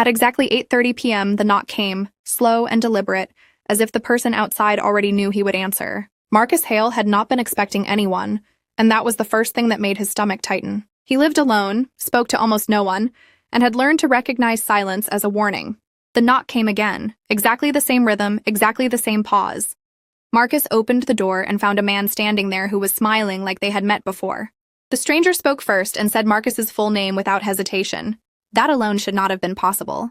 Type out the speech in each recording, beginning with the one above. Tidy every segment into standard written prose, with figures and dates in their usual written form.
At exactly 8:30 p.m., the knock came, slow and deliberate, as if the person outside already knew he would answer. Marcus Hale had not been expecting anyone, and that was the first thing that made his stomach tighten. He lived alone, spoke to almost no one, and had learned to recognize silence as a warning. The knock came again, exactly the same rhythm, exactly the same pause. Marcus opened the door and found a man standing there who was smiling like they had met before. The stranger spoke first and said Marcus's full name without hesitation. That alone should not have been possible.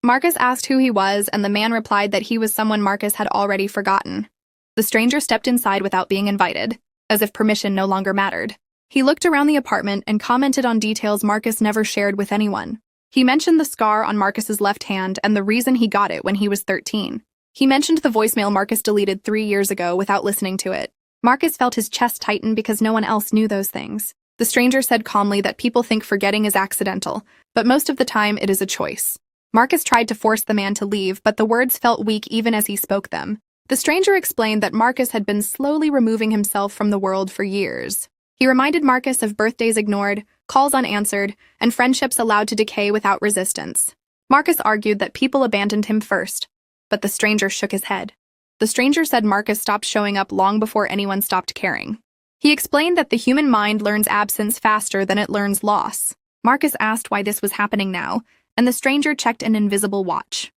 Marcus asked who he was, and the man replied that he was someone Marcus had already forgotten. The stranger stepped inside without being invited, as if permission no longer mattered. He looked around the apartment and commented on details Marcus never shared with anyone. He mentioned the scar on Marcus's left hand and the reason he got it when he was 13. He mentioned the voicemail Marcus deleted 3 years ago without listening to it. Marcus felt his chest tighten because no one else knew those things. The stranger said calmly that people think forgetting is accidental, but most of the time it is a choice. Marcus tried to force the man to leave, but the words felt weak even as he spoke them. The stranger explained that Marcus had been slowly removing himself from the world for years. He reminded Marcus of birthdays ignored, calls unanswered, and friendships allowed to decay without resistance. Marcus argued that people abandoned him first, but the stranger shook his head. The stranger said Marcus stopped showing up long before anyone stopped caring. He explained that the human mind learns absence faster than it learns loss. Marcus asked why this was happening now, and the stranger checked an invisible watch.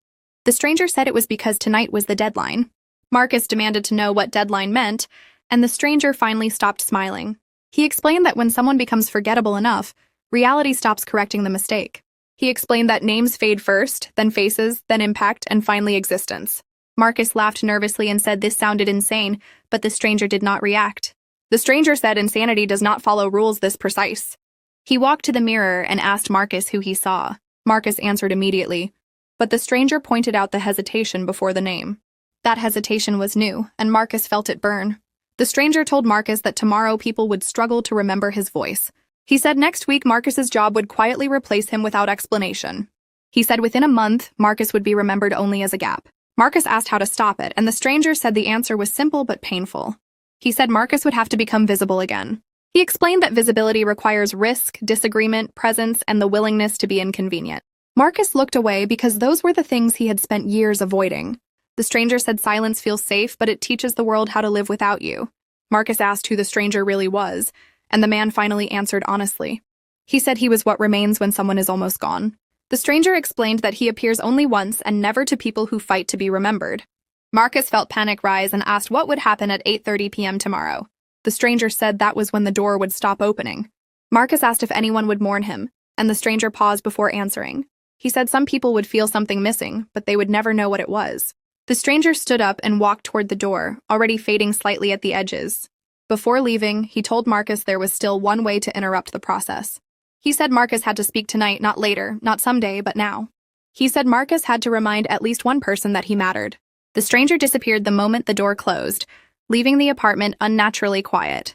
The stranger said it was because tonight was the deadline. Marcus demanded to know what deadline meant, and the stranger finally stopped smiling. He explained that when someone becomes forgettable enough, reality stops correcting the mistake. He explained that names fade first, then faces, then impact, and finally existence. Marcus laughed nervously and said this sounded insane, but the stranger did not react. The stranger said insanity does not follow rules this precise. He walked to the mirror and asked Marcus who he saw. Marcus answered immediately, but the stranger pointed out the hesitation before the name. That hesitation was new, and Marcus felt it burn. The stranger told Marcus that tomorrow people would struggle to remember his voice. He said next week Marcus's job would quietly replace him without explanation. He said within a month, Marcus would be remembered only as a gap. Marcus asked how to stop it, and the stranger said the answer was simple but painful. He said Marcus would have to become visible again. He explained that visibility requires risk, disagreement, presence, and the willingness to be inconvenient. Marcus looked away because those were the things he had spent years avoiding. The stranger said silence feels safe, but it teaches the world how to live without you. Marcus asked who the stranger really was, and the man finally answered honestly. He said he was what remains when someone is almost gone. The stranger explained that he appears only once and never to people who fight to be remembered. Marcus felt panic rise and asked what would happen at 8:30 p.m. tomorrow. The stranger said that was when the door would stop opening. Marcus asked if anyone would mourn him, and the stranger paused before answering. He said some people would feel something missing, but they would never know what it was. The stranger stood up and walked toward the door, already fading slightly at the edges. Before leaving, he told Marcus there was still one way to interrupt the process. He said Marcus had to speak tonight, not later, not someday, but now. He said Marcus had to remind at least one person that he mattered. The stranger disappeared the moment the door closed, leaving the apartment unnaturally quiet.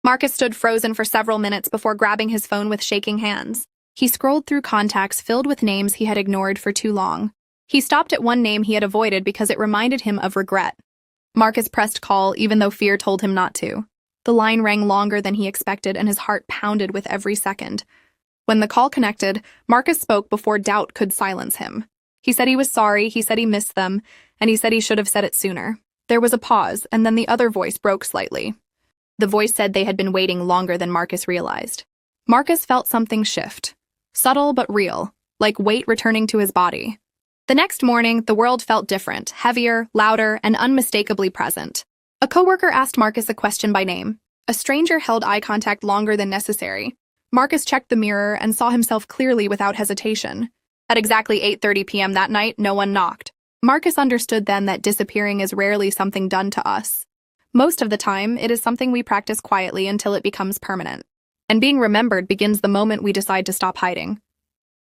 Marcus stood frozen for several minutes before grabbing his phone with shaking hands. He scrolled through contacts filled with names he had ignored for too long. He stopped at one name he had avoided because it reminded him of regret. Marcus pressed call even though fear told him not to. The line rang longer than he expected and his heart pounded with every second. When the call connected, Marcus spoke before doubt could silence him. He said he was sorry, he said he missed them, and he said he should have said it sooner. There was a pause, and then the other voice broke slightly. The voice said they had been waiting longer than Marcus realized. Marcus felt something shift. Subtle but real, like weight returning to his body. The next morning, the world felt different, heavier, louder, and unmistakably present. A coworker asked Marcus a question by name. A stranger held eye contact longer than necessary. Marcus checked the mirror and saw himself clearly without hesitation. At exactly 8:30 p.m. that night, no one knocked. Marcus understood then that disappearing is rarely something done to us. Most of the time, it is something we practice quietly until it becomes permanent. And being remembered begins the moment we decide to stop hiding.